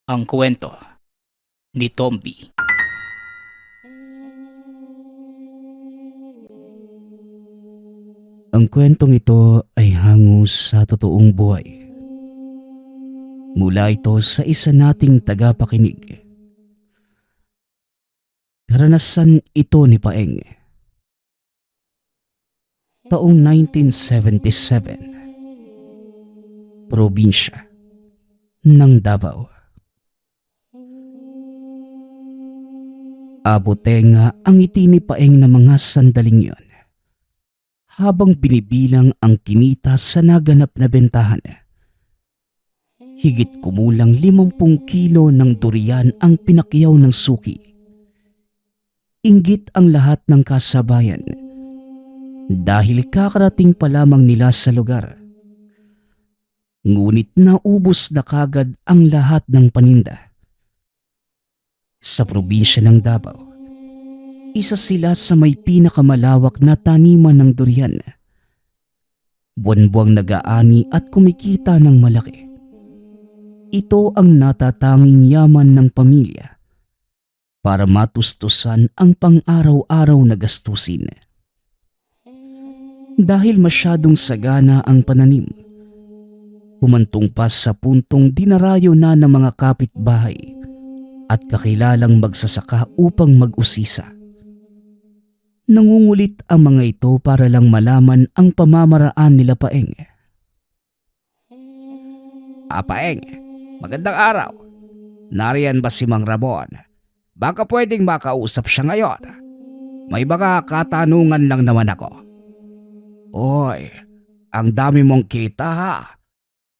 Ang kwento ni Tomby. Ang kwentong ito ay hango sa totoong buhay. Mula ito sa isa nating tagapakinig. Karanasan ito ni Paeng. Taong 1977. Probinsya ng Davao. Abutenga ang ngiti ni Paeng na mga sandaling yon habang binibilang ang kinita sa naganap na bentahan. Higit kumulang 50 kilo ng durian ang pinakyaw ng suki. Inggit ang lahat ng kasabayan dahil kakarating pa lamang nila sa lugar. Ngunit naubos na kagad ang lahat ng paninda. Sa probinsya ng Davao, isa sila sa may pinakamalawak na taniman ng durian. Buwan-buwang nag-aani at kumikita ng malaki. Ito ang natatanging yaman ng pamilya para matustusan ang pang-araw-araw na gastusin. Dahil masyadong sagana ang pananim, humantong pa sa puntong dinarayo na ng mga kapitbahay at kakilalang magsasaka upang mag-usisa. Nangungulit ang mga ito para lang malaman ang pamamaraan nila Paeng. Paeng, magandang araw. Nariyan ba si Mang Ramon? Baka pwedeng makausap siya ngayon. May mga katanungan lang naman ako. Oy, ang dami mong kita ha.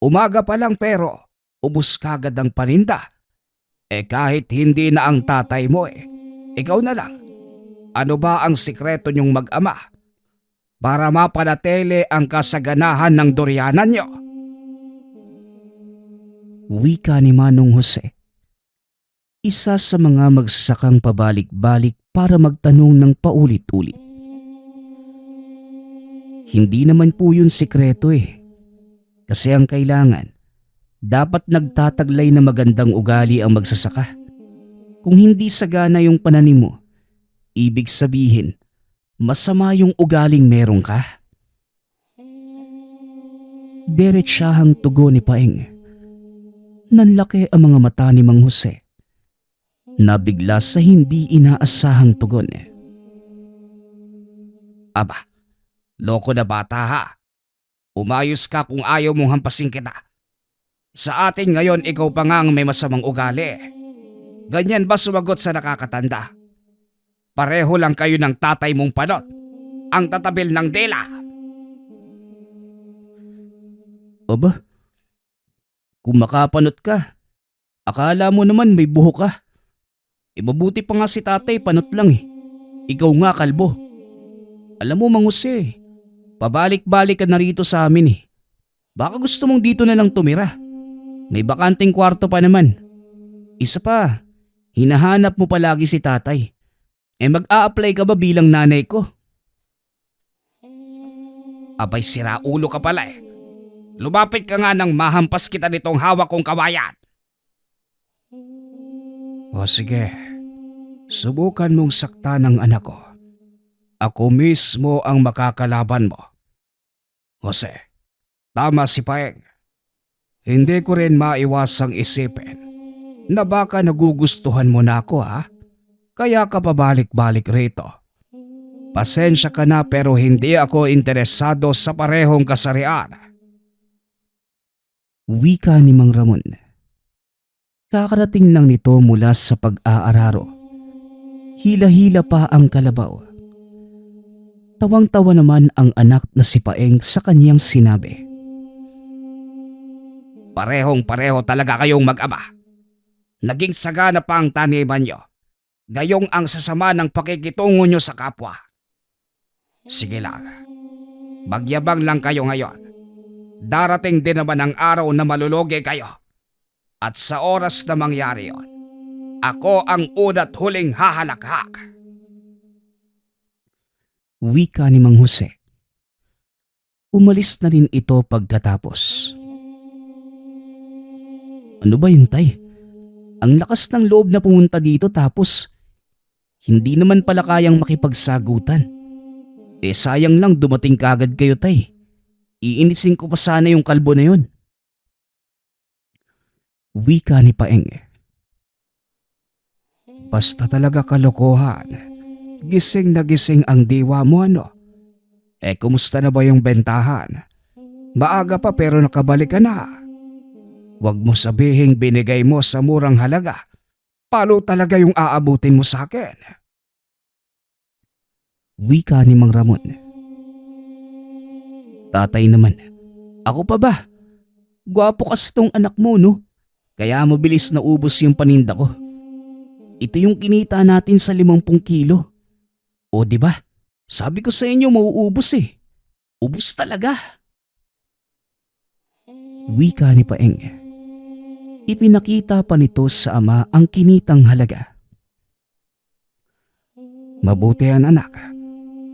Umaga pa lang pero ubos kagad ang paninda. Kahit hindi na ang tatay mo ikaw na lang. Ano ba ang sikreto niyong mag-ama para mapanatili ang kasaganahan ng durianan niyo? Wika ni Manong Jose, isa sa mga magsasakang pabalik-balik para magtanong ng paulit-ulit. Hindi naman po yun sikreto kasi ang kailangan, dapat nagtataglay na magandang ugali ang magsasaka. Kung hindi sagana yung pananim mo, ibig sabihin, masama yung ugaling meron ka. Diretsahang tugon ni Paeng. Nanlaki ang mga mata ni Mang Jose. Nabigla sa hindi inaasahang tugon. Aba, loko na bata ha. Umayos ka kung ayaw mong hampasin kita. Sa atin ngayon ikaw pa nga ang may masamang ugali. Ganyan ba sumagot sa nakakatanda? Pareho lang kayo ng tatay mong panot. Ang tatabil ng dila. Aba, kung makapanot ka, akala mo naman may buhok ka. Mabuti pa nga si tatay panot lang Ikaw nga kalbo. Alam mo Mang Jose, pabalik-balik ka na rito sa amin Baka gusto mong dito na lang tumira. May bakanting kwarto pa naman. Isa pa, hinahanap mo palagi si tatay. Mag-a-apply ka ba bilang nanay ko? Abay sira ulo ka pala Lumapit ka nga nang mahampas kita nitong hawak kong kawayan. O sige, subukan mong saktan ang anak ko. Ako mismo ang makakalaban mo. Jose, tama si Paeng. Hindi ko rin maiwasang isipin na baka nagugustuhan mo na ako Kaya ka pabalik-balik rito. Pasensya ka na pero hindi ako interesado sa parehong kasarian. Wika ni Mang Ramon. Kakarating lang nito mula sa pag-aararo. Hila-hila pa ang kalabaw. Tawang-tawa naman ang anak na si Paeng sa kanyang sinabi. Parehong-pareho talaga kayong mag-ama. Naging sagana pa ang taniman nyo. Gayong ang sasama ng pakikitungo nyo sa kapwa. Sige lang. Magyabang lang kayo ngayon. Darating din naman ang araw na malulugi kayo. At sa oras na mangyari yon, ako ang una't huling hahalakhak. Wika ni Mang Jose. Umalis na rin ito pagkatapos. Ano ba yun, tay? Ang lakas ng loob na pumunta dito tapos hindi naman pala kayang makipagsagutan. Sayang lang dumating kagad kayo, tay. Iinisin ko pa sana yung kalbo na yun. Wika ni Paeng. Basta talaga kalokohan. Gising na gising ang diwa mo ano. Kumusta na ba yung bentahan? Maaga pa pero nakabalik ka na. Huwag mo sabihing binigay mo sa murang halaga. Paano talaga yung aabutin mo sa akin? Wika ni Mang Ramon. Tatay naman, ako pa ba? Gwapo kasi tong anak mo, no? Kaya mabilis na ubos yung paninda ko. Ito yung kinita natin sa 50 kilo. O di ba? Sabi ko sa inyo mauubos eh. Ubos talaga. Wika ni Paeng. Ipinakita pa nito sa ama ang kinitang halaga. Mabuti yan anak.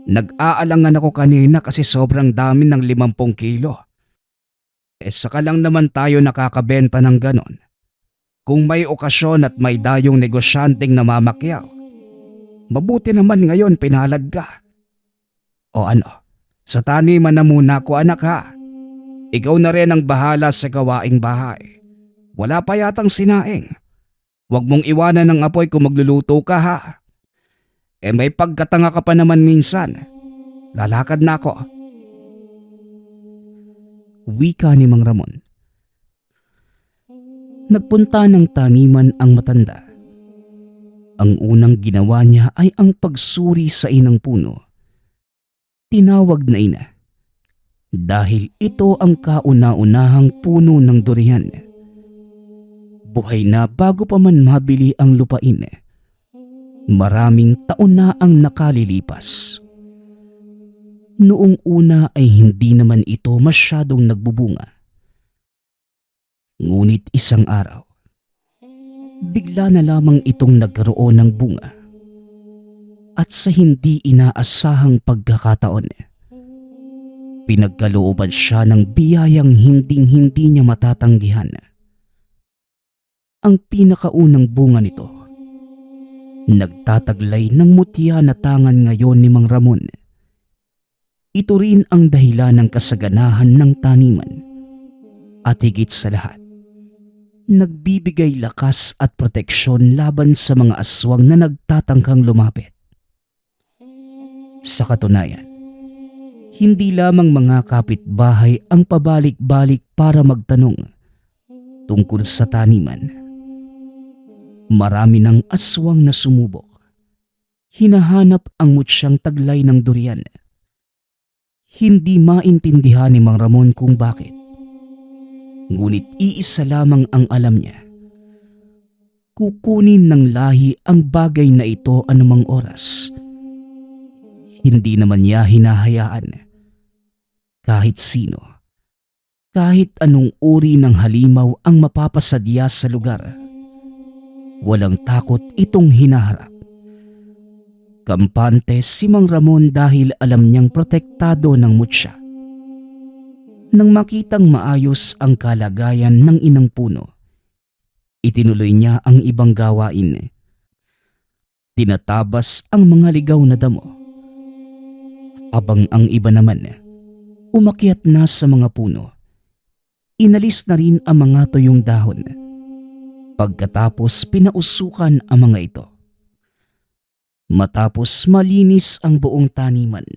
Nag-aalangan ako kanina kasi sobrang dami ng 50 kilo. Saka lang naman tayo nakakabenta ng ganon. Kung may okasyon at may dayong negosyanteng namamakyaw. Mabuti naman ngayon pinalad ka. O ano, sa taniman na muna ko anak ha. Ikaw na rin ang bahala sa gawaing bahay. Wala pa yatang sinaing. Huwag mong iwanan ng apoy kung magluluto ka ha. May pagkatanga ka pa naman minsan. Lalakad na ako. Wika ni Mang Ramon. Nagpunta ng taniman ang matanda. Ang unang ginawa niya ay ang pagsuri sa inang puno. Tinawag na ina. Dahil ito ang kauna-unahang puno ng durian. Buhay na bago pa man mabili ang lupain. Maraming taon na ang nakalilipas. Noong una ay hindi naman ito masyadong nagbubunga. Ngunit isang araw, bigla na lamang itong nagkaroon ng bunga. At sa hindi inaasahang pagkakataon, pinagkalooban siya ng biyayang hinding-hindi niya matatanggihan. Ang pinakaunang bunga nito, nagtataglay ng mutya na tangan ngayon ni Mang Ramon. Ito rin ang dahilan ng kasaganahan ng taniman. At higit sa lahat, nagbibigay lakas at proteksyon laban sa mga aswang na nagtatangkang lumapit. Sa katunayan, hindi lamang mga kapitbahay ang pabalik-balik para magtanong tungkol sa taniman. Marami ng aswang na sumubok. Hinahanap ang mutsyang taglay ng durian. Hindi maintindihan ni Mang Ramon kung bakit. Ngunit iisa lamang ang alam niya. Kukunin ng lahi ang bagay na ito anumang oras. Hindi naman niya hinahayaan. Kahit sino, kahit anong uri ng halimaw ang mapapasadya sa lugar. Walang takot itong hinaharap. Kampante si Mang Ramon dahil alam niyang protektado ng mutya. Nang makitang maayos ang kalagayan ng inang puno, itinuloy niya ang ibang gawain. Tinatabas ang mga ligaw na damo. Abang ang iba naman, umakyat na sa mga puno. Inalis na rin ang mga tuyong dahon. Pagkatapos pinausukan ang mga ito. Matapos malinis ang buong taniman,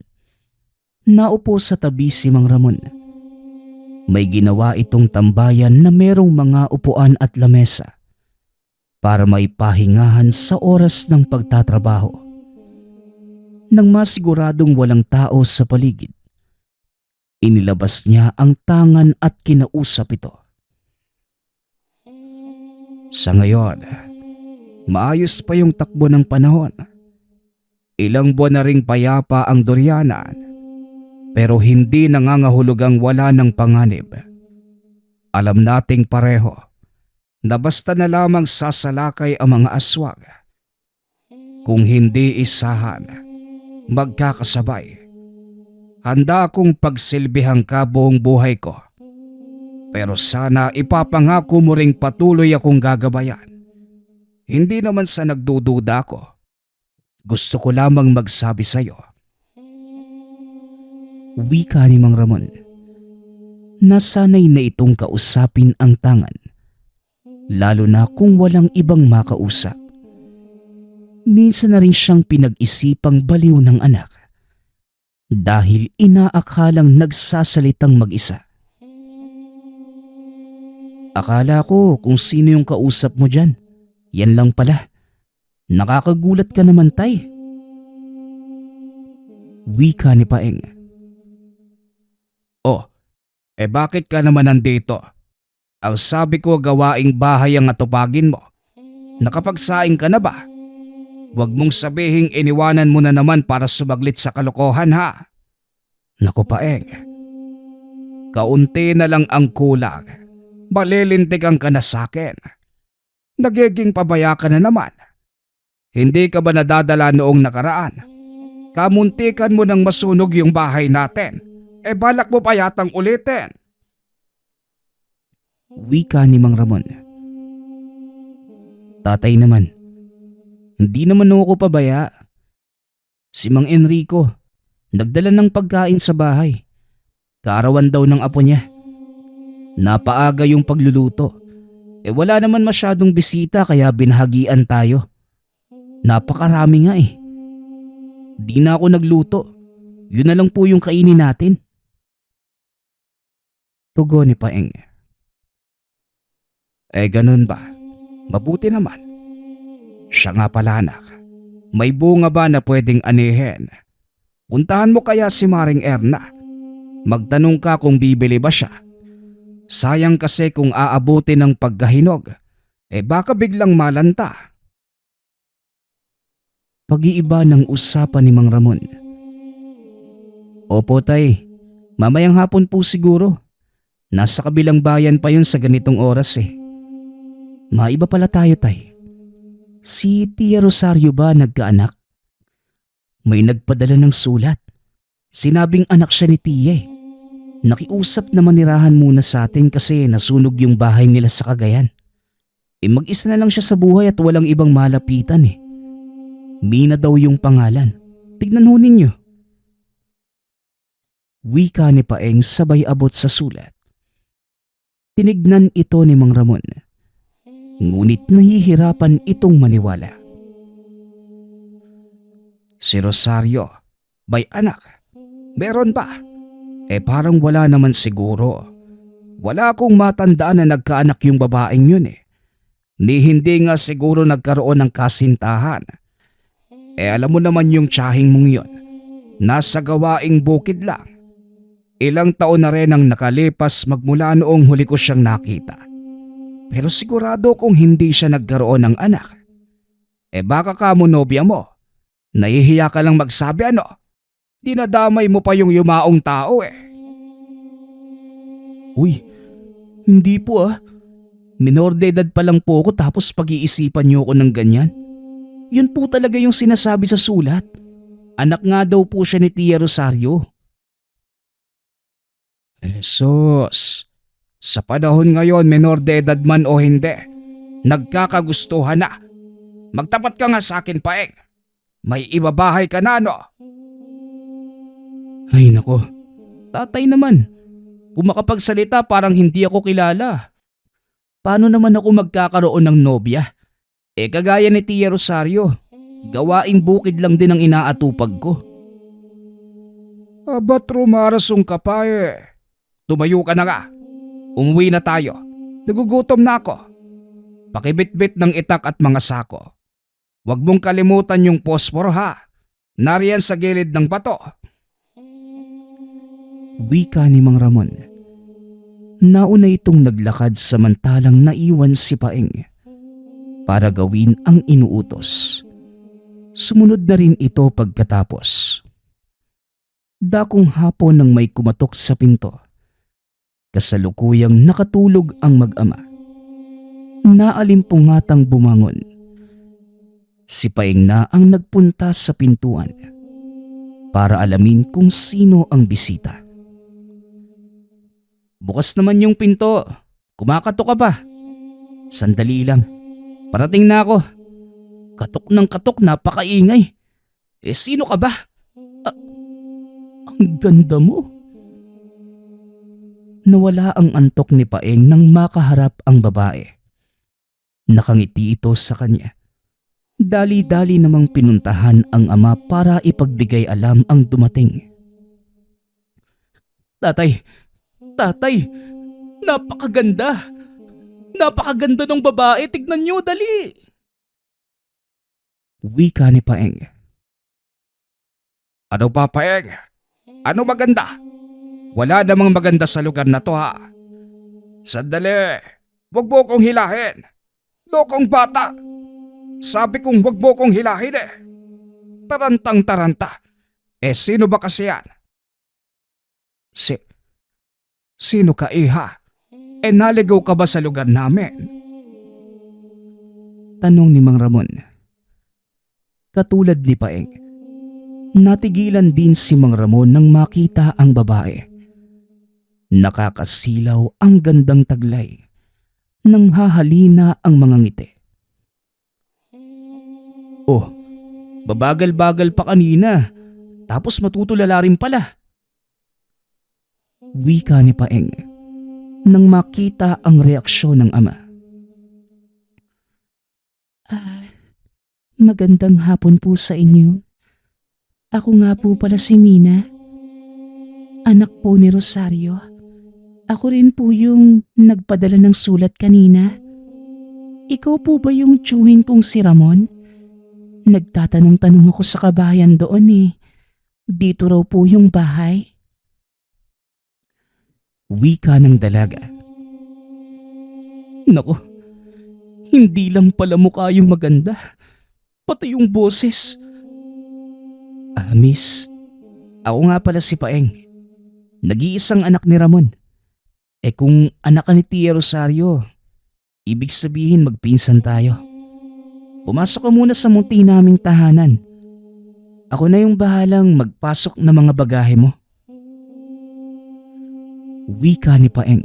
naupo sa tabi si Mang Ramon. May ginawa itong tambayan na merong mga upuan at lamesa para may pahingahan sa oras ng pagtatrabaho. Nang masiguradong walang tao sa paligid, inilabas niya ang tangan at kinausap ito. Sa ngayon, maayos pa yung takbo ng panahon. Ilang buwan na ring payapa ang durianan, pero hindi nangangahulugang wala ng panganib. Alam nating pareho na basta na lamang sasalakay ang mga aswang. Kung hindi isahan, magkakasabay. Handa akong pagsilbihang ka buong buhay ko. Pero sana ipapangako mo ring patuloy akong gagabayan Hindi naman sa nagdududa ko. Gusto ko lamang magsabi sa'yo. Wika ni Mang Ramon. Nasanay na itong kausapin ang tangan, lalo na kung walang ibang makausap. Minsan na rin siyang pinag-isipang baliw ng anak dahil inaakalang nagsasalitang mag-isa. Akala ko kung sino yung kausap mo dyan. Yan lang pala. Nakakagulat ka naman, tay. Wika ni Paeng. Oh, bakit ka naman nandito? Ang sabi ko gawaing bahay ang atupagin mo. Nakapagsaing ka na ba? Huwag mong sabihing iniwanan mo na naman para sumaglit sa kalokohan ha. Naku Paeng, kaunti na lang ang kulang. Malilintigan ka na sakin. Nagiging pabaya ka na naman. Hindi ka ba nadadala noong nakaraan? Kamuntikan mo nang masunog yung bahay natin. Balak mo pa yatang ulitin. Wika ni Mang Ramon. Tatay naman, hindi naman ako pabaya. Si Mang Enrico, nagdala ng pagkain sa bahay. Kaarawan daw ng apo niya. Napaaga yung pagluluto. Wala naman masyadong bisita kaya binahagian tayo. Napakarami nga eh. Di na ako nagluto. Yun na lang po yung kainin natin. Tugon ni Paeng. Ganun ba? Mabuti naman. Siya nga pala anak. May bunga ba na pwedeng anihin? Puntahan mo kaya si Maring Erna. Magtanong ka kung bibili ba siya. Sayang kasi kung aabutin ng pagkahinog. Baka biglang malanta. Pag-iiba ng usapan ni Mang Ramon. Opo tay, mamayang hapon po siguro. Nasa kabilang bayan pa yun sa ganitong oras eh. Maiba pala tayo tay. Si Tia Rosario ba nagkaanak? May nagpadala ng sulat. Sinabing anak siya ni Tia eh. Nakiusap na manirahan muna sa atin kasi nasunog yung bahay nila sa Cagayan. Mag-isa na lang siya sa buhay at walang ibang malapitan eh. Mina daw yung pangalan. Tignan ho ninyo. Wika ni Paeng sabay abot sa sulat. Tinignan ito ni Mang Ramon. Ngunit nahihirapan itong maniwala. Si Rosario, bay anak, meron pa. Parang wala naman siguro. Wala akong matandaan na nagkaanak yung babaeng yun eh. Ni hindi nga siguro nagkaroon ng kasintahan. Alam mo naman yung tiyahing mong yun. Nasa gawaing bukid lang. Ilang taon na rin ang nakalipas magmula noong huli ko siyang nakita. Pero sigurado kung hindi siya nagkaroon ng anak. Baka ka mo nobya mo. Nahihiya ka lang magsabi ano? Dinadamay mo pa yung yumaong tao eh. Uy, hindi po ah. Minor de edad pa lang po ako tapos pag-iisipan niyo ako ng ganyan. Yun po talaga yung sinasabi sa sulat. Anak nga daw po siya ni Tia Rosario. Sus, sa panahon ngayon minor de edad man o hindi, nagkakagustuhan na. Magtapat ka nga sa akin Paeng. May ibabahay ka na no? Ay nako, tatay naman. Kung makapagsalita parang hindi ako kilala. Paano naman ako magkakaroon ng nobya? Kagaya ni Tia Rosario, gawaing bukid lang din ang inaatupag ko. Ba't rumarasong ka pa eh? Tumayo ka na nga. Umuwi na tayo. Nagugutom na ako. Pakibitbit ng itak at mga sako. Huwag mong kalimutan yung posporo ha. Nariyan sa gilid ng bato. Wika ni Mang Ramon. Nauna itong naglakad samantalang naiwan si Paeng para gawin ang inuutos. Sumunod na rin ito pagkatapos. Dakong hapon nang may kumatok sa pinto. Kasalukuyang nakatulog ang mag-ama. Naalimpungatang bumangon. Si Paeng na ang nagpunta sa pintuan para alamin kung sino ang bisita. Bukas naman yung pinto. Kumakatok ka pa. Sandali lang. Parating na ako. Katok ng katok, napakaingay. Sino ka ba? Ang ganda mo. Nawala ang antok ni Paeng nang makaharap ang babae. Nakangiti ito sa kanya. Dali-dali namang pinuntahan ang ama para ipagbigay alam ang dumating. Tatay! Tatay! Napakaganda! Napakaganda ng babae! Tignan niyo, dali! Wika ni Paeng. Ano pa, Paeng? Ano maganda? Wala namang maganda sa lugar na to, ha? Sandali, wag mo kong hilahin. Lokong bata. Sabi kong wag mo kong hilahin eh. Tarantang-taranta. Sino ba kasi yan? Sino ka, iha? Naligaw ka ba sa lugar namin? Tanong ni Mang Ramon. Katulad ni Paeng, natigilan din si Mang Ramon nang makita ang babae. Nakakasilaw ang gandang taglay. Nang hahalina ang mga ngiti. Oh, babagal-bagal pa kanina. Tapos matutulala rin pala. Wika ni Paeng nang makita ang reaksyon ng ama. Magandang hapon po sa inyo. Ako nga po pala si Mina. Anak po ni Rosario. Ako rin po yung nagpadala ng sulat kanina. Ikaw po ba yung tiyuhin kong si Ramon? Nagtatanong-tanong ako sa kabahayan doon eh. Dito raw po yung bahay. Wika ng dalaga. Naku, hindi lang pala mukha yung maganda. Pati yung boses. Miss, ako nga pala si Paeng. Nag-iisang anak ni Ramon. Kung anak ka ni Tia Rosario, ibig sabihin magpinsan tayo. Pumasok ka muna sa munti naming tahanan. Ako na yung bahalang magpasok ng mga bagahe mo. Wika ni Paeng.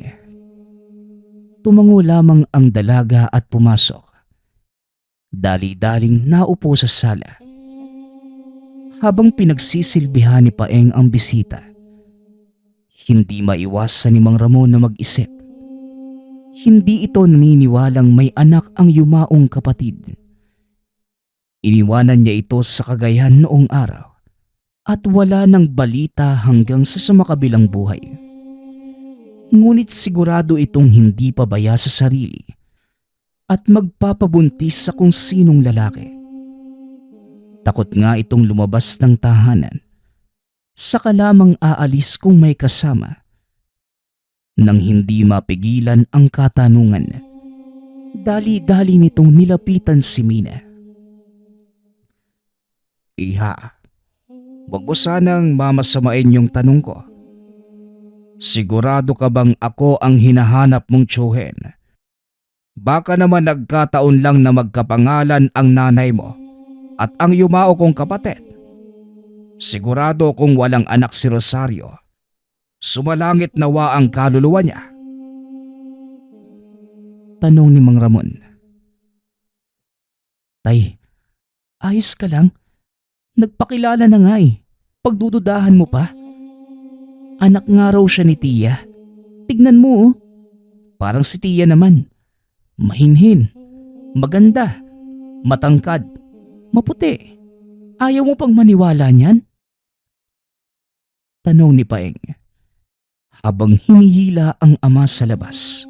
Tumango lamang ang dalaga at pumasok. Dali-daling naupo sa sala. Habang pinagsisilbihan ni Paeng ang bisita, hindi maiwasan ni Mang Ramon na mag-isip. Hindi ito naniniwalang may anak ang yumaong kapatid. Iniwanan niya ito sa Cagayan noong araw at wala nang balita hanggang sa sumakabilang buhay. Ngunit sigurado itong hindi pabaya sa sarili at magpapabuntis sa kung sinong lalaki. Takot nga itong lumabas ng tahanan. Saka lamang aalis kung may kasama. Nang hindi mapigilan ang katanungan, dali-dali nitong nilapitan si Mina. Iha, wag mo sanang mamasamain yung tanong ko. Sigurado ka bang ako ang hinahanap mong tiyuhin? Baka naman nagkataon lang na magkapangalan ang nanay mo at ang yumao kong kapatid. Sigurado kung walang anak si Rosario, sumalangit nawa ang kaluluwa niya. Tanong ni Mang Ramon. Tay, ayos ka lang? Nagpakilala na nga eh. Pagdududahan mo pa? Anak nga raw siya ni Tia. Tignan mo oh. Parang si Tia naman. Mahinhin, maganda, matangkad, maputi. Ayaw mo pang maniwala niyan? Tanong ni Paeng habang hinihila ang ama sa labas.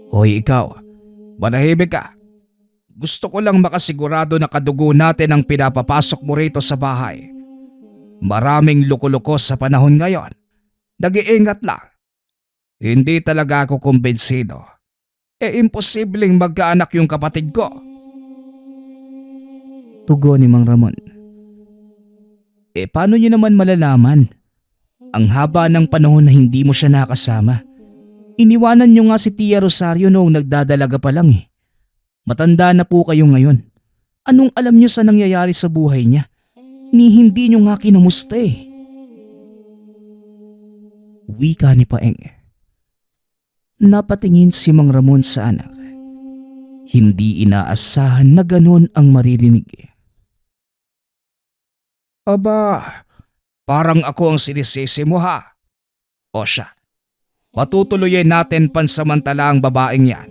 Hoy ikaw, manahimik ka. Gusto ko lang makasigurado na kadugo natin ang pinapapasok mo rito sa bahay. Maraming loko-loko sa panahon ngayon. Nag-iingat lang. Hindi talaga ako kumbensido. Imposibleng magkaanak yung kapatid ko. Tugon ni Mang Ramon. Paano niyo naman malalaman? Ang haba ng panahon na hindi mo siya nakasama. Iniwanan niyo nga si Tia Rosario noong nagdadalaga pa lang eh. Matanda na po kayo ngayon. Anong alam niyo sa nangyayari sa buhay niya? Ni hindi niyo nga kinamusta eh. Wika ni Paeng. Napatingin si Mang Ramon sa anak. Hindi inaasahan na ganon ang maririnig. Aba, parang ako ang sinisisi mo ha. O siya, patutuloyin natin pansamantala ang babaeng yan.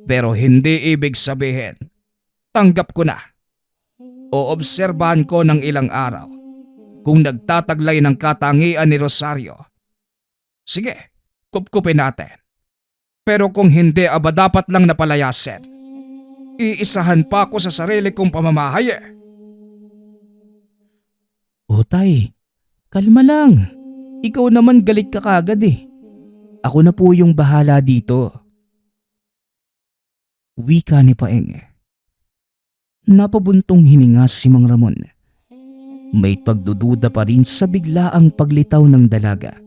Pero hindi ibig sabihin, tanggap ko na. Oobserbahan ko ng ilang araw kung nagtataglay ng katangian ni Rosario. Sige, kupkupin natin. Pero kung hindi, aba dapat lang napalayasin. Iisahan pa ako sa sarili kong pamamahay eh. O tay, kalma lang. Ikaw naman galit ka kagad eh. Ako na po yung bahala dito. Wika ni Paeng. Napabuntong hininga si Mang Ramon. May pagdududa pa rin sa biglaang paglitaw ng dalaga.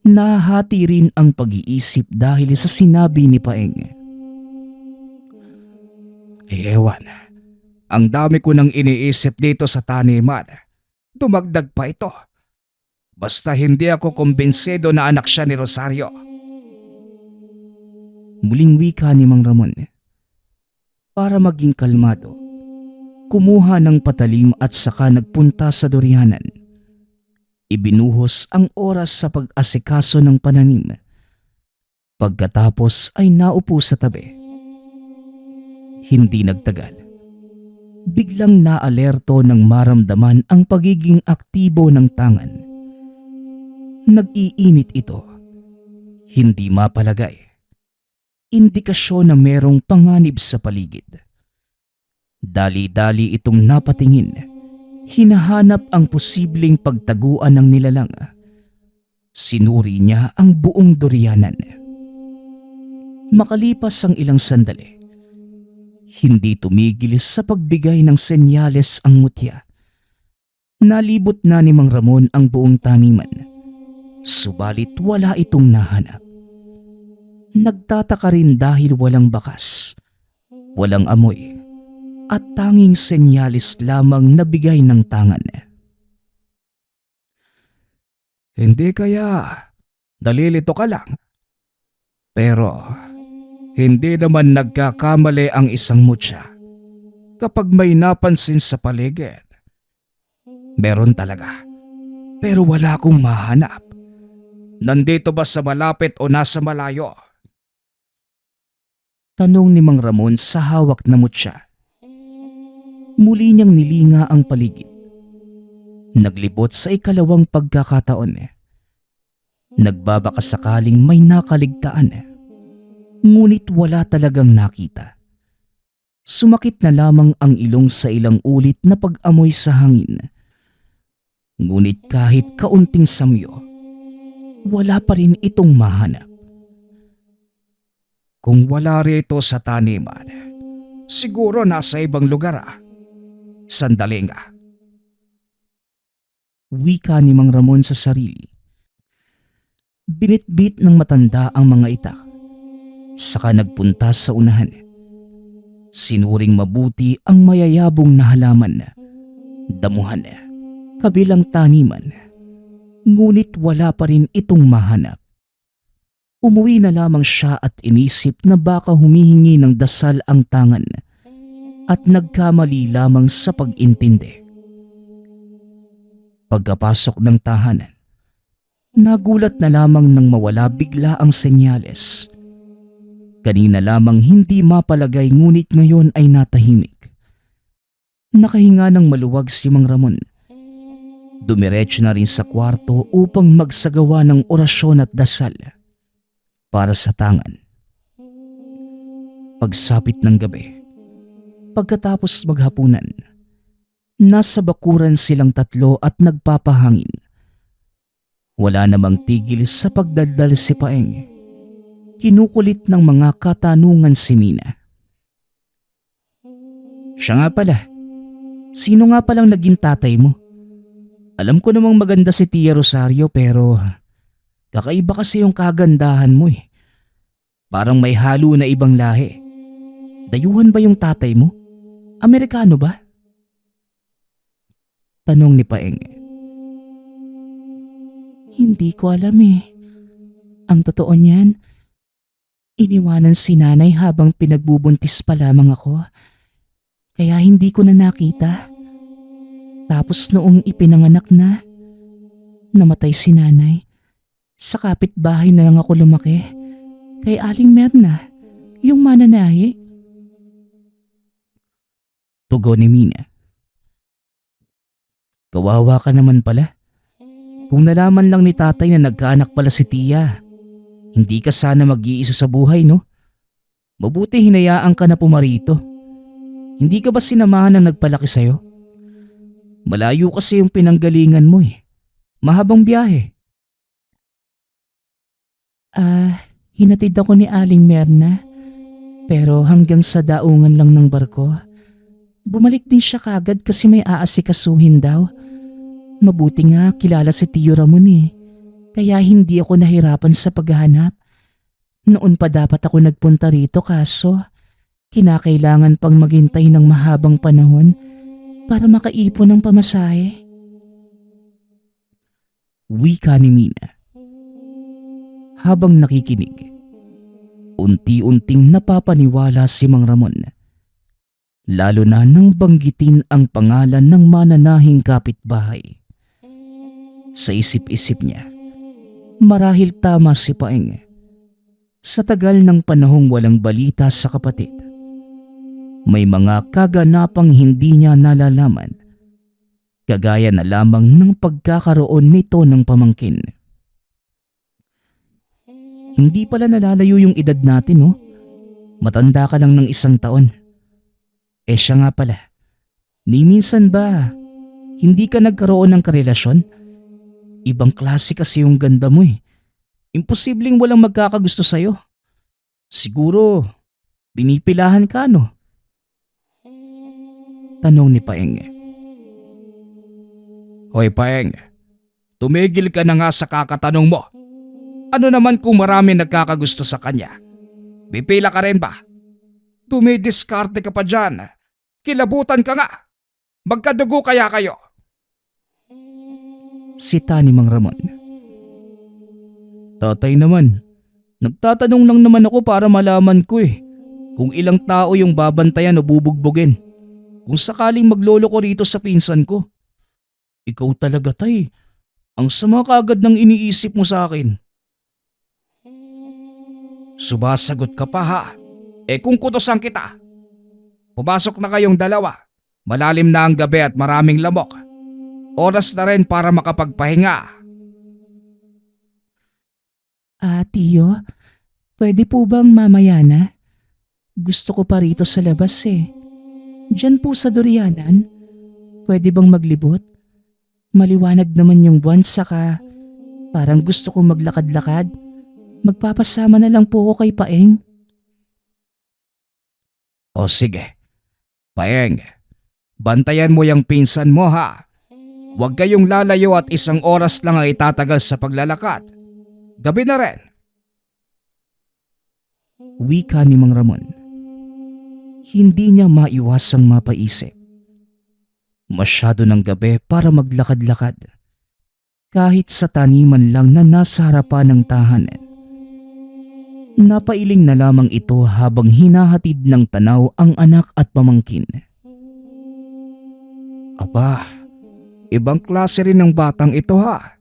Nahati rin ang pag-iisip dahil sa sinabi ni Paeng. Ewan, ang dami ko nang iniisip dito sa taniman. Dumagdag pa ito. Basta hindi ako kumbinsido na anak siya ni Rosario. Muling wika ni Mang Ramon. Para maging kalmado, kumuha ng patalim at saka nagpunta sa durianan. Ibinuhos ang oras sa pag-asikaso ng pananim. Pagkatapos ay naupo sa tabi. Hindi nagtagal. Biglang naalerto ng maramdaman ang pagiging aktibo ng tangan. Nag-iinit ito. Hindi mapalagay. Indikasyon na merong panganib sa paligid. Dali-dali itong napatingin. Hinahanap ang posibleng pagtaguan ng nilalang. Sinuri niya ang buong durianan. Makalipas ang ilang sandali, hindi tumigil sa pagbigay ng senyales ang mutya. Nalibot na ni Mang Ramon ang buong taniman. Subalit wala itong nahanap. Nagtataka rin dahil walang bakas, walang amoy, at tanging senyales lamang nabigay ng tangan. Hindi kaya nalilito ka lang. Pero hindi naman nagkakamali ang isang mutya kapag may napansin sa paligid. Meron talaga, pero wala akong mahanap. Nandito ba sa malapit o nasa malayo? Tanong ni Mang Ramon sa hawak na mutya. Muli niyang nilinga ang paligid. Naglibot sa ikalawang pagkakataon. Nagbabaka sakaling may nakaligtaan. Ngunit wala talagang nakita. Sumakit na lamang ang ilong sa ilang ulit na pag-amoy sa hangin. Ngunit kahit kaunting samyo, wala pa rin itong mahanap. Kung wala rito sa taniman, siguro nasa ibang lugar ah. Sandali nga. Wika ni Mang Ramon sa sarili. Binitbit ng matanda ang mga itak. Saka nagpunta sa unahan. Sinuring mabuti ang mayayabong na halaman. Damuhan, kabilang taniman. Ngunit wala pa rin itong mahanap. Umuwi na lamang siya at inisip na baka humihingi ng dasal ang tangan at nagkamali lamang sa pag-intindi. Pagkapasok ng tahanan, nagulat na lamang nang mawala bigla ang senyales. Kanina lamang hindi mapalagay ngunit ngayon ay natahimik. Nakahinga ng maluwag si Mang Ramon. Dumiretso na rin sa kwarto upang magsagawa ng orasyon at dasal para sa tangan. Pagsapit ng gabi, pagkatapos maghapunan, nasa bakuran silang tatlo at nagpapahangin. Wala namang tigil sa pagdaldal si Paeng. Kinukulit ng mga katanungan si Mina. Siya nga pala, sino nga palang naging tatay mo? Alam ko namang maganda si Tia Rosario pero kakaiba kasi yung kagandahan mo eh. Parang may halo na ibang lahi. Dayuhan ba yung tatay mo? Amerikano ba? Tanong ni Paeng. Hindi ko alam eh. Ang totoo niyan, Iniwanan si nanay habang pinagbubuntis pa lamang ako. Kaya hindi ko na nakita. Tapos noong ipinanganak na, namatay si nanay. Sa kapitbahay na lang ako lumaki. Kay Aling Merna, yung mananahi. Tugon ni Mina. Kawawa ka naman pala. Kung nalaman lang ni tatay na nagkaanak pala si Tia, hindi ka sana mag-iisa sa buhay, no? Mabuti hinayaan ka na pumarito. Hindi ka ba sinamahan ng nagpalaki sa'yo? Malayo kasi yung pinanggalingan mo eh. Mahabang biyahe. Hinatid ako ni Aling Merna. Pero hanggang sa daungan lang ng barko. Bumalik din siya kagad kasi may aasikasuhin daw. Mabuti nga kilala si Tio Ramon eh. Kaya hindi ako nahirapan sa paghahanap. Noon pa dapat ako nagpunta rito kaso kinakailangan pang maghintay ng mahabang panahon para makaipon ng pamasahe. Wika ni Mina. Habang nakikinig, unti-unting napapaniwala si Mang Ramon. Lalo na nang banggitin ang pangalan ng mananahing kapitbahay. Sa isip-isip niya, marahil tama si Paeng. Sa tagal ng panahong walang balita sa kapatid, may mga kaganapang hindi niya nalalaman. Kagaya na lamang ng pagkakaroon nito ng pamangkin. Hindi pala nalalayo yung edad natin, no? Matanda ka lang ng 1 taon. Siya nga pala. Ni minsan ba, hindi ka nagkaroon ng karelasyon? Ibang klase kasi yung ganda mo eh. Imposibleng walang magkakagusto sa'yo. Siguro, binipilahan ka no? Tanong ni Paeng. Hoy Paeng, tumigil ka na nga sa kakatanong mo. Ano naman kung marami nagkakagusto sa kanya? Pipila ka rin ba? Dumidiskarte ka pa dyan. Kilabutan ka nga. Magkadugo kaya kayo? Sita ni Mang Ramon. Tatay naman, nagtatanong lang naman ako para malaman ko eh kung ilang tao yung babantayan o bubugbugin. Kung sakaling maglolo ko rito sa pinsan ko. Ikaw talaga tay, ang sama kaagad ng iniisip mo sa akin. Sumasagot ka pa ha? Kung kutosan kita. Pumasok na kayong dalawa. Malalim na ang gabi at maraming lamok. Oras na rin para makapagpahinga. Tiyo, pwede po bang mamaya na? Gusto ko pa rito sa labas eh. Diyan po sa Dorianan. Pwede bang maglibot? Maliwanag naman yung buwan saka parang gusto ko maglakad-lakad. Magpapasama na lang po ako kay Paeng. O sige. Paeng, bantayan mo yung pinsan mo ha. Huwag kayong lalayo at 1 oras lang ang itatagal sa paglalakad. Gabi na rin. Wika ni Mang Ramon. Hindi niya maiwasang mapaisip. Masyado ng gabi para maglakad-lakad. Kahit sa taniman lang na nasa harapan ng tahanan. Napailing na lamang ito habang hinahatid ng tanaw ang anak at pamangkin. Aba, ibang klase rin ng batang ito ha.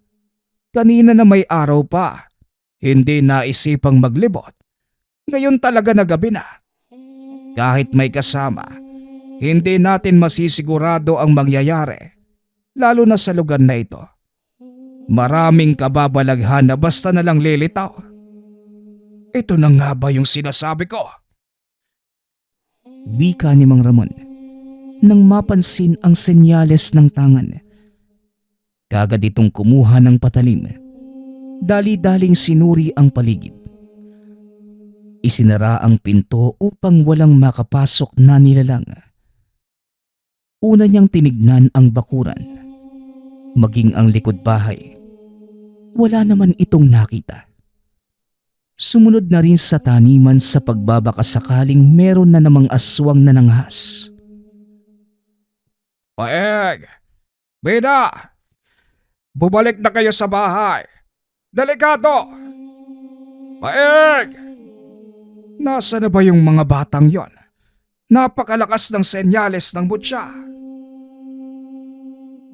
Kanina na may araw pa, hindi naisipang maglibot. Ngayon talaga na gabi na. Kahit may kasama, hindi natin masisigurado ang mangyayari, lalo na sa lugar na ito. Maraming kababalaghan na basta na lang lilitaw. Ito na nga ba yung sinasabi ko? Wika ni Mang Ramon nang mapansin ang senyales ng tangan. Kagad itong kumuha ng patalim. Dali-daling sinuri ang paligid. Isinara ang pinto upang walang makapasok na nilalang. Una niyang tinignan ang bakuran, maging ang likod bahay. Wala naman itong nakita. Sumunod na rin sa taniman sa pagbabaka sakaling meron na namang aswang na nanghas. Paeng! Bida! Bumalik na kayo sa bahay! Delikado! Paeng! Nasa na ba yung mga batang yon? Napakalakas ng senyales ng mutya.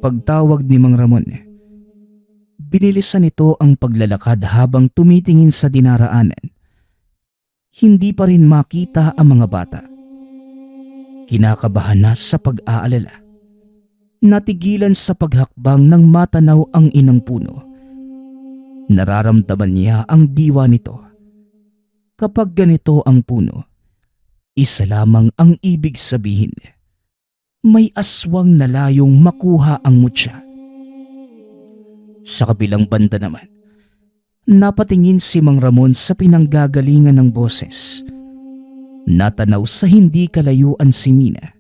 Pagtawag ni Mang Ramon, binilisan nito ang paglalakad habang tumitingin sa dinaraanan. Hindi pa rin makita ang mga bata. Kinakabahan na sa pag-aalala. Natigilan sa paghakbang ng matanaw ang inang puno. Nararamdaman niya ang diwa nito. Kapag ganito ang puno, isa lamang ang ibig sabihin. May aswang na layong makuha ang mutya. Sa kabilang banda naman, napatingin si Mang Ramon sa pinanggagalingan ng boses. Natanaw sa hindi kalayuan si Mina.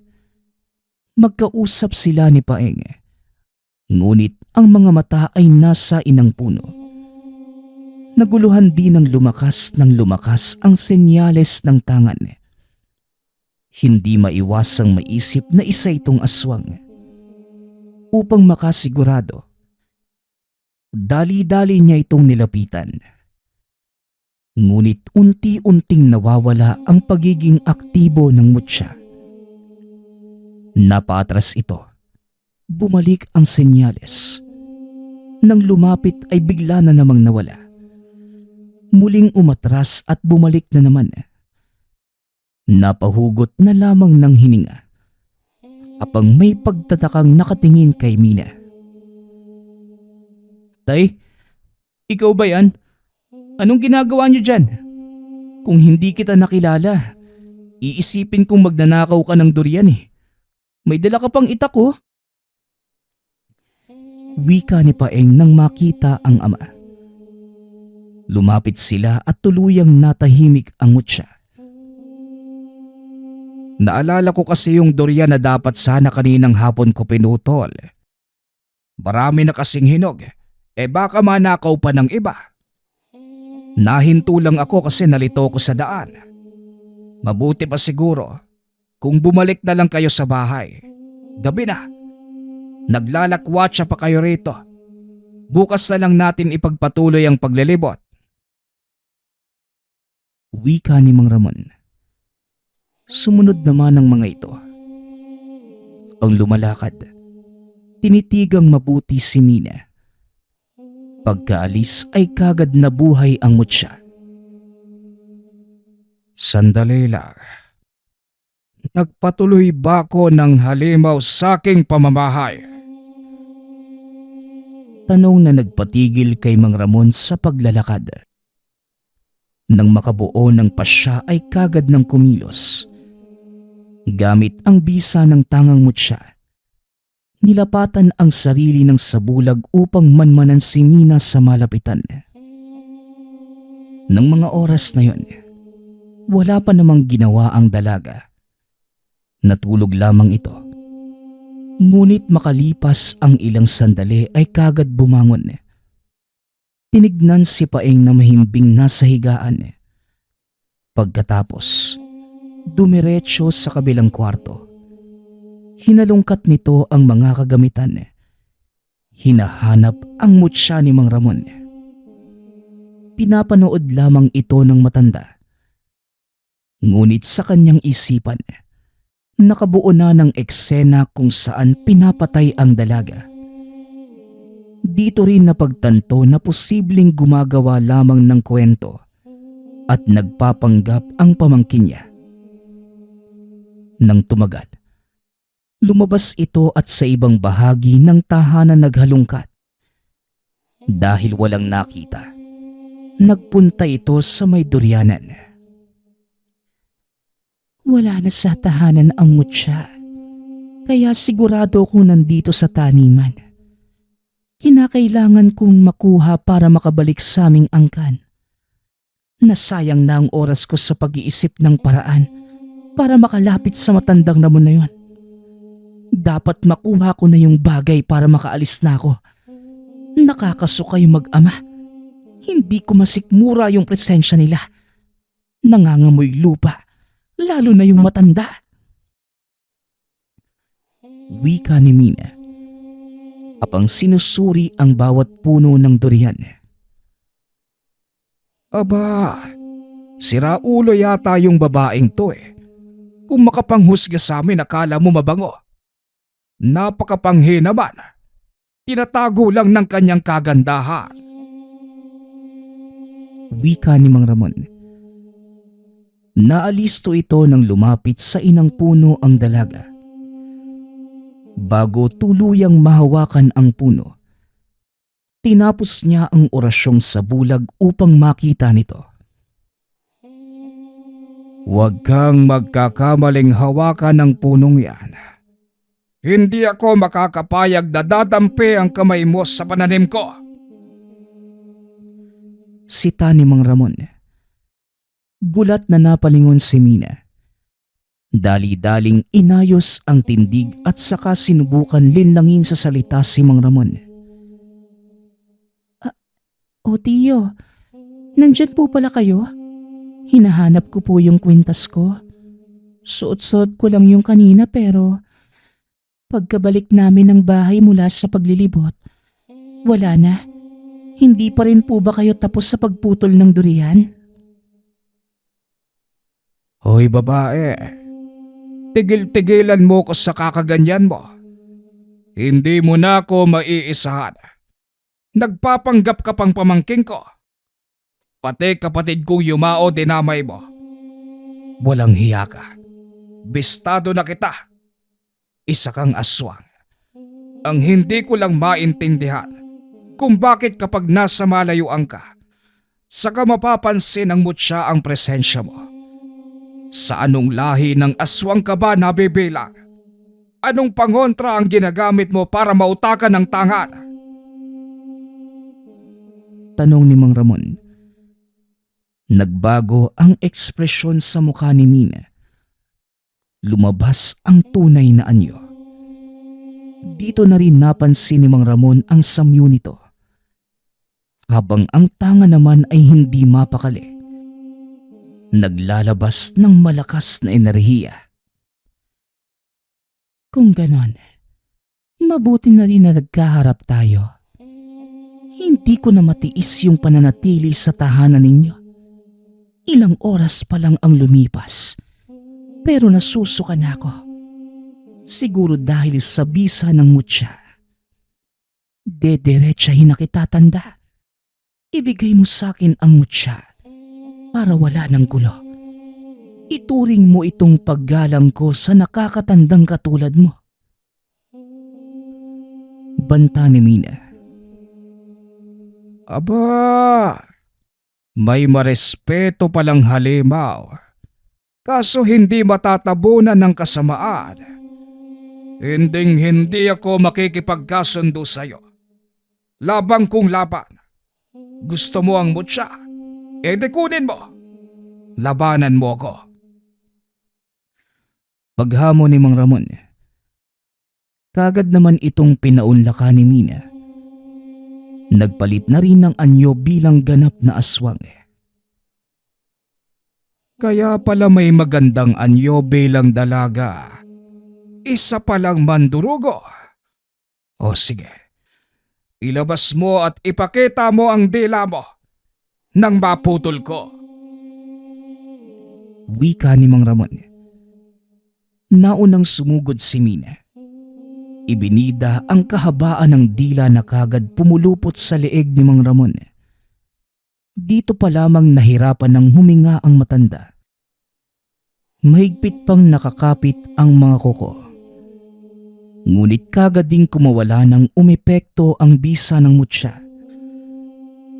Magkausap sila ni Paeng. Ngunit ang mga mata ay nasa inang puno. Naguluhan din ng lumakas ang senyales ng tangan. Hindi maiwasang maisip na isa itong aswang. Upang makasigurado, dali-dali niya itong nilapitan. Ngunit unti-unting nawawala ang pagiging aktibo ng mutya. Napatras ito. Bumalik ang senyales. Nang lumapit ay bigla na namang nawala. Muling umatras at bumalik na naman. Napahugot na lamang ng hininga. Apang may pagtatakang nakatingin kay Mina. Tay, ikaw ba yan? Anong ginagawa niyo dyan? Kung hindi kita nakilala, iisipin kong magnanakaw ka ng durian eh. May dala ka pang itak oh. Wika ni Paeng nang makita ang ama. Lumapit sila at tuluyang natahimik ang mutya. Naalala ko kasi yung durian na dapat sana kaninang hapon ko pinutol. Marami na kasing hinog. Baka manakaw pa ng iba. Nahinto lang ako kasi nalito ko sa daan. Mabuti pa siguro kung bumalik na lang kayo sa bahay. Gabi na. Naglalakwatsa pa kayo rito. Bukas na lang natin ipagpatuloy ang paglilibot. Wika ni Mang Ramon. Sumunod naman ang mga ito. Ang lumalakad, tinitigang mabuti si Mina. Pagkaalis ay kagad nabuhay ang mutya. Sandali lang. Nagpatuloy ba ako ng halimaw sa aking pamamahay? Tanong na nagpatigil kay Mang Ramon sa paglalakad. Nang makabuo ng pasya ay kagad ng kumilos. Gamit ang bisa ng tangang mutya, nilapatan ang sarili ng sabulag upang manmanan si Mina sa malapitan. Nang mga oras na yon, wala pa namang ginawa ang dalaga. Natulog lamang ito. Ngunit makalipas ang ilang sandali ay kagad bumangon. Tinignan si Paeng na mahimbing nasa higaan. Pagkatapos, dumiretso sa kabilang kwarto. Hinalungkat nito ang mga kagamitan. Hinahanap ang mutya ni Mang Ramon. Pinapanood lamang ito ng matanda. Ngunit sa kanyang isipan, nakabuo na ng eksena kung saan pinapatay ang dalaga. Dito rin napagtanto na posibleng gumagawa lamang ng kwento at nagpapanggap ang pamangkin niya. Nang tumagal, lumabas ito at sa ibang bahagi ng tahanan naghalungkat. Dahil walang nakita, nagpunta ito sa may durianan. Wala na sa tahanan ang mutya, kaya sigurado kong nandito sa taniman. Kinakailangan kong makuha para makabalik sa aming angkan. Nasayang na ang oras ko sa pag-iisip ng paraan para makalapit sa matandang ramon na yon. Dapat makuha ko na yung bagay para makaalis na ako. Nakakasuka yung mag-ama. Hindi ko masikmura yung presensya nila. Nangangamoy lupa, lalo na yung matanda. Wika ni Mina. Apang sinusuri ang bawat puno ng durian. Aba, Siraulo yata yung babaeng to eh. Kung makapanghusga sa amin akala mo mabango. Napakapanghi naman. Tinatago lang ng kanyang kagandahan. Wika ni Mang Ramon. Naalisto ito nang lumapit sa inang puno ang dalaga. Bago tuluyang mahawakan ang puno, tinapos niya ang orasyong sa bulag upang makita nito. Huwag kang magkakamaling hawakan ng punong yan. Hindi ako makakapayag na dadampi ang kamay mo sa pananim ko. Sita ni Mang Ramon. Gulat na napalingon si Mina. Dali-daling inayos ang tindig at saka sinubukan linlangin sa salita si Mang Ramon. O Tiyo, nandyan po pala kayo? Hinahanap ko po yung kwintas ko. Suot-suot ko lang yung kanina pero pagkabalik namin ng bahay mula sa paglilibot, wala na. Hindi pa rin po ba kayo tapos sa pagputol ng durian? Hoy babae, tigil-tigilan mo ko sa kakaganyan mo. Hindi mo na ako maiisahan. Nagpapanggap ka pang pamangking ko. Pati kapatid kong yumao dinamay mo. Walang hiya ka. Bistado na kita. Isa kang aswang. Ang hindi ko lang maintindihan kung bakit kapag nasa malayuan ka, saka mapapansin ng mutya ang presensya mo. Sa anong lahi ng aswang ka ba nabibilang? Anong pangontra ang ginagamit mo para mautakan ng tangan? Tanong ni Mang Ramon. Nagbago ang ekspresyon sa mukha ni Mina. Lumabas ang tunay na anyo. Dito na rin napansin ni Mang Ramon ang samyo nito. Habang ang tanga naman ay hindi mapakali. Naglalabas ng malakas na enerhiya. Kung ganon, mabuti na rin na nagkaharap tayo. Hindi ko na matiis yung pananatili sa tahanan ninyo. Ilang oras pa lang ang lumipas, pero nasusuka na ako. Siguro dahil sa bisa ng mutya. Dediretsahin na kita, tanda. Ibigay mo sa akin ang mutya para wala ng gulo. Ituring mo itong paggalang ko sa nakakatandang katulad mo. Banta ni Mina. Aba, may marespeto palang halimaw. Kaso hindi matatabunan ng kasamaan. Hindi ako makikipagkasundo sa'yo. Labang kong laban. Gusto mo ang mutya? E di kunin mo. Labanan mo ako. Paghamon ni Mang Ramon. Kagad naman itong pinaunlakan ni Mina. Nagpalit na rin ng anyo bilang ganap na aswang. Kaya pala may magandang anyo bilang dalaga. Isa palang mandurugo. O sige, ilabas mo at ipakita mo ang dila mo nang maputol ko. Wika ni Mang Ramon. Naunang sumugod si Mina. Ibinida ang kahabaan ng dila na kagad pumulupot sa leeg ni Mang Ramon. Dito pa lamang nahirapan ng huminga ang matanda. Mahigpit pang nakakapit ang mga kuko. Ngunit kagad ding kumawala ng umepekto ang bisa ng mutya.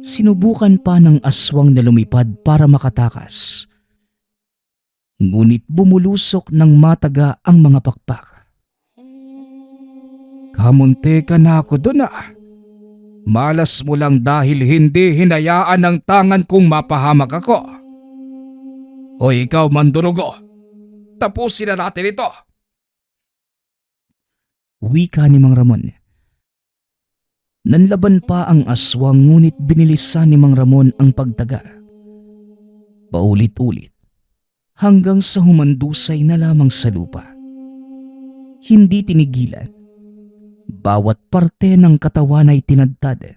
Sinubukan pa ng aswang na lumipad para makatakas. Ngunit bumulusok ng mataga ang mga pakpak. Kamunti ka na ako doon ah. Malas mo lang dahil hindi hinayaan ng tangan kong mapahamak ako. Hoy ikaw mandurugo, tapusin na natin ito. Wika ni Mang Ramon. Nanlaban pa ang aswang ngunit binilisan ni Mang Ramon ang pagtaga. Paulit-ulit hanggang sa humandusay na lamang sa lupa. Hindi tinigilan. Bawat parte ng katawan ay tinadtad.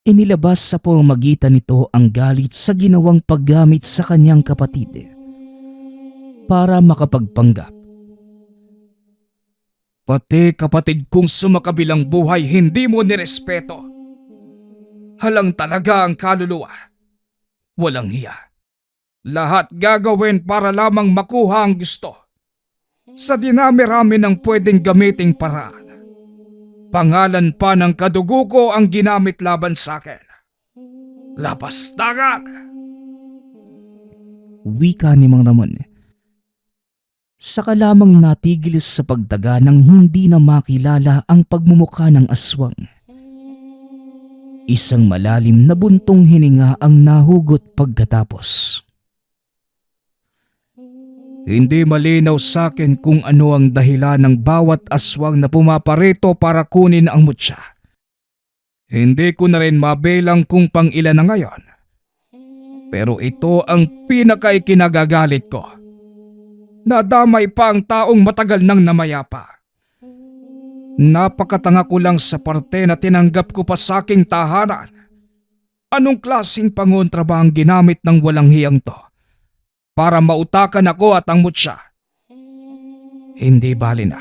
inilabas sa pamamagitan nito ang galit sa ginawang paggamit sa kanyang kapatid para makapagpanggap. Pati kapatid kong sumakabilang buhay hindi mo nirespeto. Halang talaga ang kaluluwa. Walang hiya. Lahat gagawin para lamang makuha ang gusto. Sa dinami-rami ng pwedeng gamiting paraan. Pangalan pa ng kadugo ko ang ginamit laban sa akin. Lapastangan! Wika ni Mang Ramon. Saka lamang natigil sa pagdaga nang hindi na makilala ang pagmumukha ng aswang. Isang malalim na buntong hininga ang nahugot pagkatapos. Hindi malinaw sa akin kung ano ang dahilan ng bawat aswang na pumaparito para kunin ang mutya. Hindi ko na rin mabilang kung pang ilan na ngayon. Pero ito ang pinakaikinagagalit ko. Nadamay pa ang taong matagal nang namayapa. Napakatanga ko lang sa parte na tinanggap ko pa sa aking tahanan. Anong klaseng pangontra ba ang ginamit ng walang hiyang to? Para mautakan ako at ang mutya. Hindi bali na.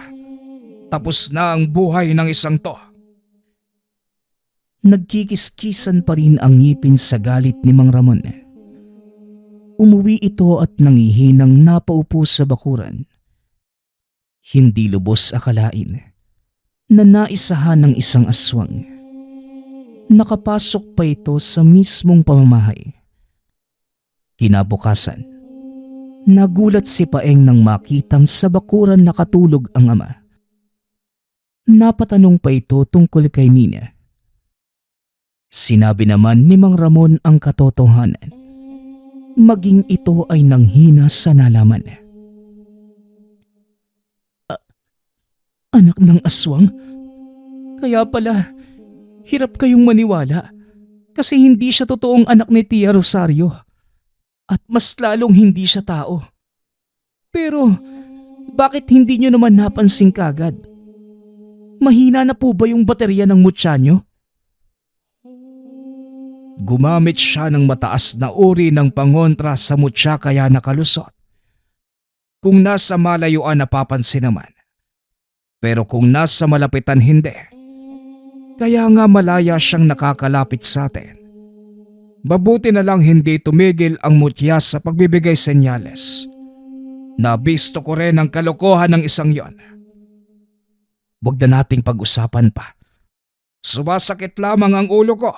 Tapos na ang buhay ng isang to. Nagkikiskisan pa rin ang ngipin sa galit ni Mang Ramon. Umuwi ito at nangihinang napaupo sa bakuran. Hindi lubos akalain na naisahan ng isang aswang. Nakapasok pa ito sa mismong pamamahay. Kinabukasan, nagulat si Paeng nang makitang sa bakuran nakatulog ang ama. Napatanong pa ito tungkol kay Mina. Sinabi naman ni Mang Ramon ang katotohanan. Maging ito ay nanghina sa nalaman. Anak ng aswang? Kaya pala, hirap kayong maniwala kasi hindi siya totoong anak ni Tia Rosario at mas lalong hindi siya tao. Pero bakit hindi nyo naman napansin kagad? Mahina na po ba yung baterya ng mutya nyo? Gumamit siya ng mataas na uri ng pangontra sa mutya kaya nakalusot. Kung nasa malayuan napapansin naman. Pero kung nasa malapitan hindi. Kaya nga malaya siyang nakakalapit sa atin. Mabuti na lang hindi tumigil ang mutya sa pagbibigay senyales. Nabisto ko rin ang kalokohan ng isang yon. Huwag na nating pag-usapan pa. Sumasakit lamang ang ulo ko.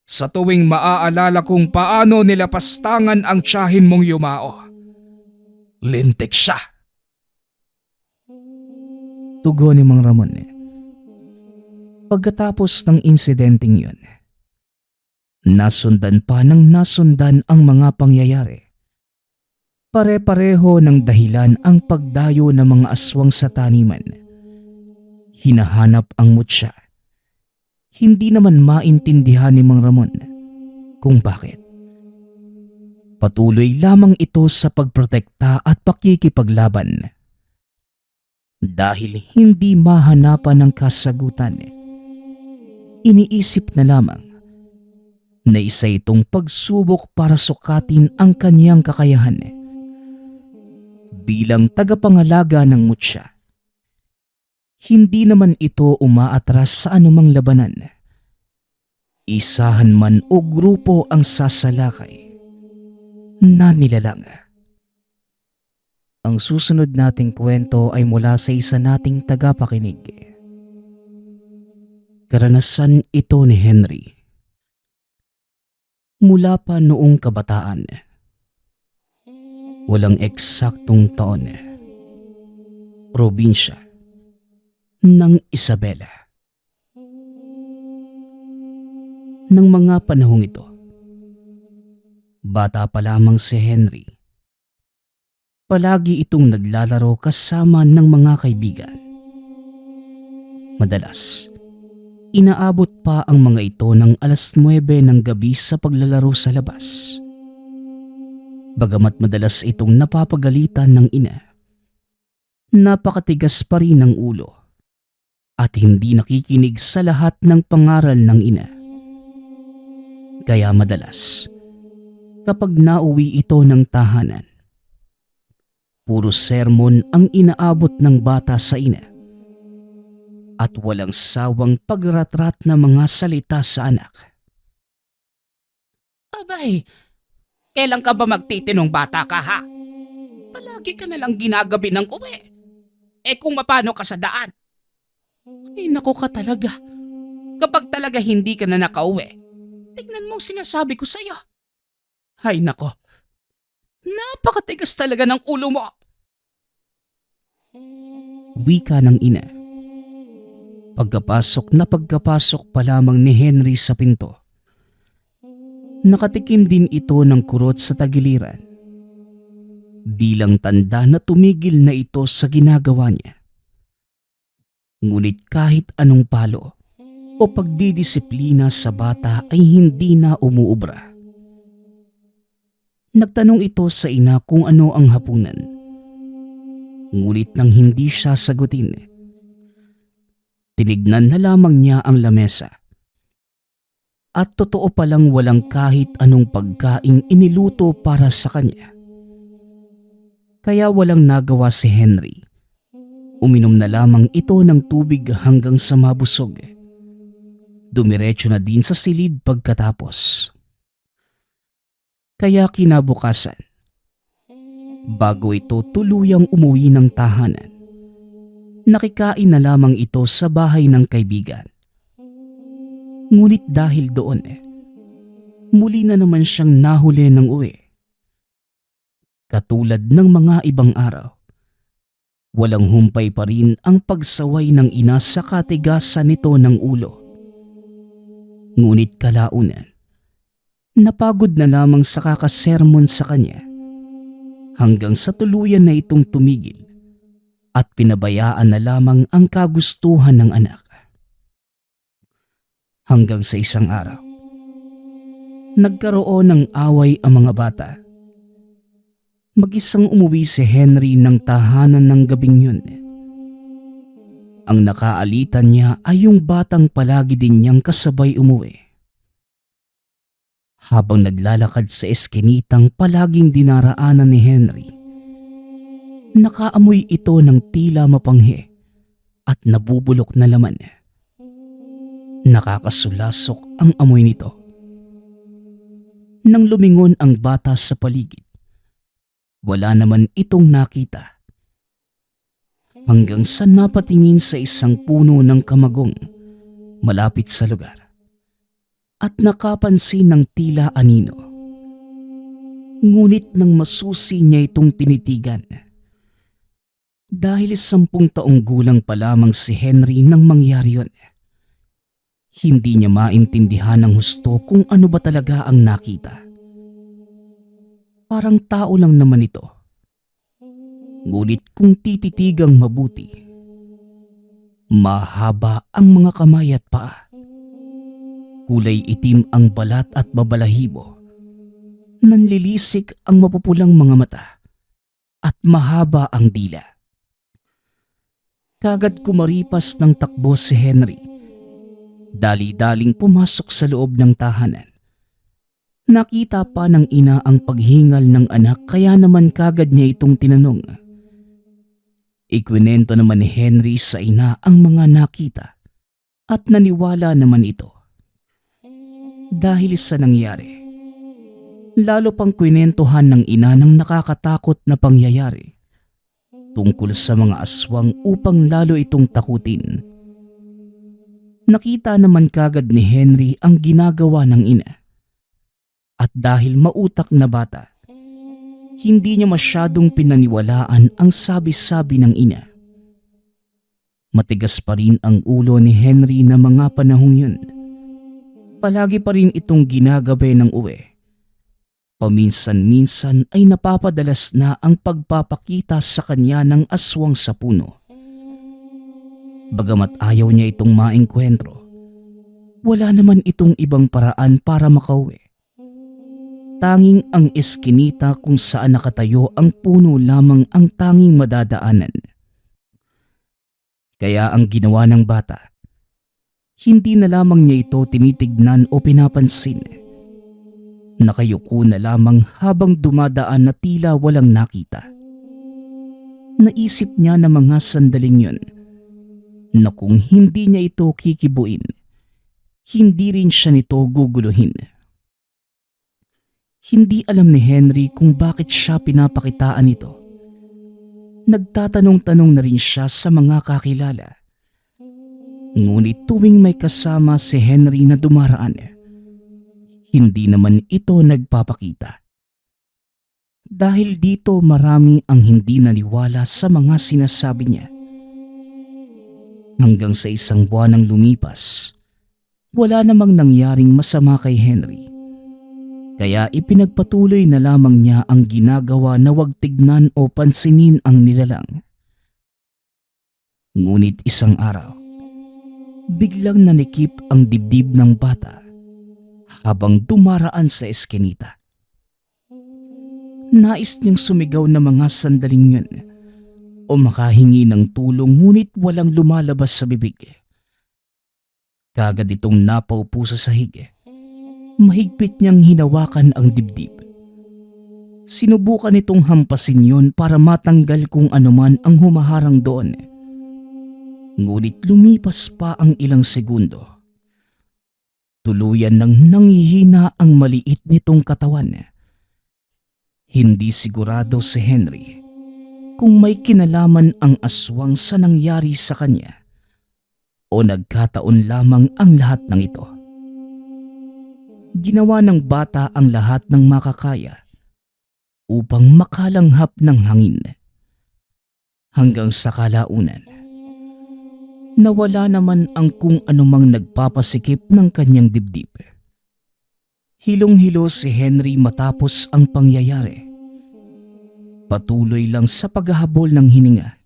Sa tuwing maaalala kung paano nilapastangan ang tiyahin mong yumao. Lintik siya. Tugon ni Mang Ramon. Pagkatapos ng insidenteng yun, nasundan pa ng nasundan ang mga pangyayari. Pare-pareho ng dahilan ang pagdayo ng mga aswang sa taniman. Hinahanap ang mutya. Hindi naman maintindihan ni Mang Ramon kung bakit. Patuloy lamang ito sa pagprotekta at pakikipaglaban. Dahil hindi mahanapan ng kasagutan, iniisip na lamang na isa itong pagsubok para sukatin ang kanyang kakayahan. Bilang tagapangalaga ng mutya, hindi naman ito umaatras sa anumang labanan. Isahan man o grupo ang sasalakay na nilalang. Ang susunod nating kwento ay mula sa isa nating tagapakinig. Karanasan ito ni Henry. Mula pa noong kabataan. Walang eksaktong taon. Probinsya ng Isabela. Nang mga panahong ito, bata pa lamang si Henry. Palagi itong naglalaro kasama ng mga kaibigan. Madalas, inaabot pa ang mga ito ng 9:00 ng gabi sa paglalaro sa labas. Bagamat madalas itong napapagalitan ng ina, napakatigas pa rin ng ulo at hindi nakikinig sa lahat ng pangaral ng ina. Kaya madalas, kapag nauwi ito ng tahanan, puro sermon ang inaabot ng bata sa ina at walang sawang pagratrat na mga salita sa anak. Abay, kailan ka ba magtitinong bata ka ha? Palagi ka nalang ginagabi ng uwi. Eh kung mapano ka sa daan? Ay nako ka talaga. Kapag talaga hindi ka na nakauwi, tignan mo ang sinasabi ko sa'yo. Ay nako, napakatigas talaga ng ulo mo. Wika ng ina. Pagkapasok pa lamang ni Henry sa pinto, nakatikim din ito ng kurot sa tagiliran. Bilang tanda na tumigil na ito sa ginagawa niya. Ngunit kahit anong palo o pagdidisiplina sa bata ay hindi na umuubra. Nagtanong ito sa ina kung ano ang hapunan. Ngunit nang hindi siya sagutin, tinignan na lamang niya ang lamesa. At totoo palang walang kahit anong pagkaing iniluto para sa kanya. Kaya walang nagawa si Henry. Uminom na lamang ito ng tubig hanggang sa mabusog. Dumiretso na din sa silid pagkatapos. Kaya kinabukasan, bago ito tuluyang umuwi ng tahanan, nakikain na lamang ito sa bahay ng kaibigan. Ngunit dahil doon, muli na naman siyang nahuli ng uwi. Katulad ng mga ibang araw, walang humpay pa rin ang pagsaway ng ina sa katigasan nito ng ulo. Ngunit kalaunan, napagod na lamang sa kakasermon sa kanya hanggang sa tuluyan na itong tumigil at pinabayaan na lamang ang kagustuhan ng anak. Hanggang sa isang araw, nagkaroon ng away ang mga bata. Mag-isang umuwi si Henry ng tahanan ng gabing yun. Ang nakaalitan niya ay yung batang palagi din niyang kasabay umuwi. Habang naglalakad sa eskinitang palaging dinaraanan ni Henry, nakaamoy ito ng tila mapanghi at nabubulok na laman. Nakakasulasok ang amoy nito. Nang lumingon ang bata sa paligid, wala naman itong nakita. Hanggang sa napatingin sa isang puno ng kamagong malapit sa lugar at nakapansin ng tila anino. Ngunit nang masusi niya itong tinitigan, dahil 10 taong gulang pa lamang si Henry nang mangyari yun, hindi niya maintindihan ng husto kung ano ba talaga ang nakita. Parang tao lang naman ito. Ngunit kung tititigang mabuti, mahaba ang mga kamay at paa. Kulay itim ang balat at babalahibo. Nanlilisik ang mapupulang mga mata at mahaba ang dila. Kagad kumaripas ng takbo si Henry. Dali-daling pumasok sa loob ng tahanan. Nakita pa ng ina ang paghingal ng anak kaya naman kagad niya itong tinanong. Ikwinento naman ni Henry sa ina ang mga nakita at naniwala naman ito. Dahil sa nangyari, lalo pang kwinentohan ng ina ng nakakatakot na pangyayari tungkol sa mga aswang upang lalo itong takutin. Nakita naman kagad ni Henry ang ginagawa ng ina. At dahil mautak na bata, hindi niya masyadong pinaniwalaan ang sabi-sabi ng ina. Matigas pa rin ang ulo ni Henry na mga panahong yun. Palagi pa rin itong ginagabi ng uwi. Paminsan-minsan ay napapadalas na ang pagpapakita sa kanya ng aswang sa puno. Bagamat ayaw niya itong maengkwentro, wala naman itong ibang paraan para makauwi. Tanging ang eskinita kung saan nakatayo ang puno lamang ang tanging madadaanan. Kaya ang ginawa ng bata, hindi na lamang niya ito tinitignan o pinapansin, Nakayuko na lamang habang dumadaan na tila walang nakita. Naisip niya na mga sandaling yun na kung hindi niya ito kikibuin, hindi rin siya nito guguluhin. Hindi alam ni Henry kung bakit siya pinapakitaan nito. Nagtatanong-tanong na rin siya sa mga kakilala. Ngunit tuwing may kasama si Henry na dumaraan, hindi naman ito nagpapakita. Dahil dito marami ang hindi naniwala sa mga sinasabi niya. Hanggang sa isang buwan ang lumipas, wala namang nangyaring masama kay Henry. Kaya ipinagpatuloy na lamang niya ang ginagawa na wag tignan o pansinin ang nilalang. Ngunit isang araw, biglang nanikip ang dibdib ng bata habang dumaraan sa eskinita. Nais niyang sumigaw na mga sandaling yun o makahingi ng tulong ngunit walang lumalabas sa bibig. Kagad itong napaupo sa sahig. Mahigpit niyang hinawakan ang dibdib. Sinubukan itong hampasin yon para matanggal kung anuman ang humaharang doon. Ngunit lumipas pa ang ilang segundo. Tuluyan nang nanghihina ang maliit nitong katawan. Hindi sigurado si Henry kung may kinalaman ang aswang sa nangyari sa kanya o nagkataon lamang ang lahat ng ito. Ginawa ng bata ang lahat ng makakaya upang makalanghap ng hangin. Hanggang sa kalaunan, nawala naman ang kung anumang nagpapasikip ng kanyang dibdib. Hilong-hilo si Henry matapos ang pangyayari. Patuloy lang sa paghahabol ng hininga.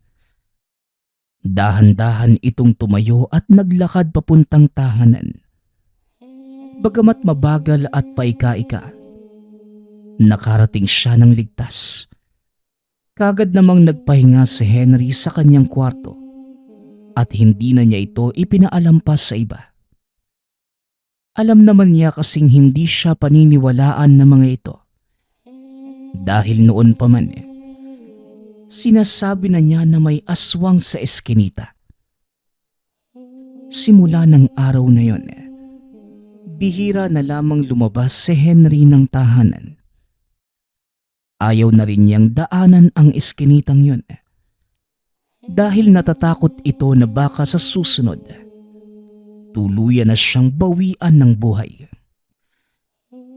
Dahan-dahan itong tumayo at naglakad papuntang tahanan. Bagamat mabagal at paika-ika, nakarating siya ng ligtas. Kagad namang nagpahinga si Henry sa kanyang kwarto at hindi na niya ito ipinaalampas sa iba. Alam naman niya kasing hindi siya paniniwalaan ng mga ito. Dahil noon pa man, sinasabi na niya na may aswang sa eskinita. Simula ng araw na yon, bihira na lamang lumabas si Henry ng tahanan. Ayaw na rin niyang daanan ang eskinitang yun. Dahil natatakot ito na baka sa susunod, tuluyan na siyang bawian ng buhay.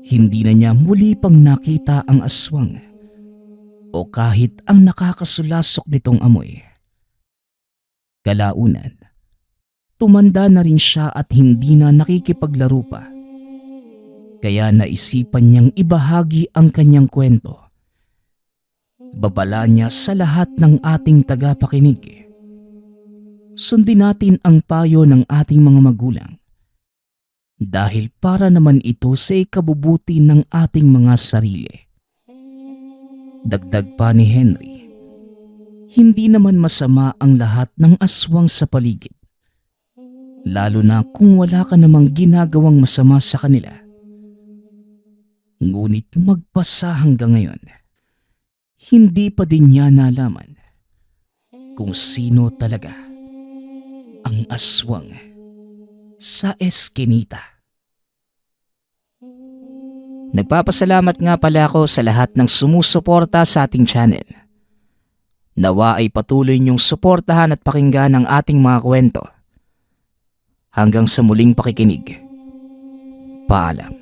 Hindi na niya muli pang nakita ang aswang o kahit ang nakakasulasok nitong amoy. Kalaunan, tumanda na rin siya at hindi na nakikipaglaro pa. Kaya naisipan niyang ibahagi ang kanyang kwento. Babala niya sa lahat ng ating tagapakinig. Sundin natin ang payo ng ating mga magulang. Dahil para naman ito sa ikabubuti ng ating mga sarili. Dagdag pa ni Henry, hindi naman masama ang lahat ng aswang sa paligid. Lalo na kung wala ka namang ginagawang masama sa kanila. Ngunit magpasa hanggang ngayon, hindi pa din niya nalaman kung sino talaga ang aswang sa eskinita. Nagpapasalamat nga pala ako sa lahat ng sumusuporta sa ating channel. Nawa ay patuloy niyong suportahan at pakinggan ang ating mga kwento. Hanggang sa muling pakikinig. Paalam.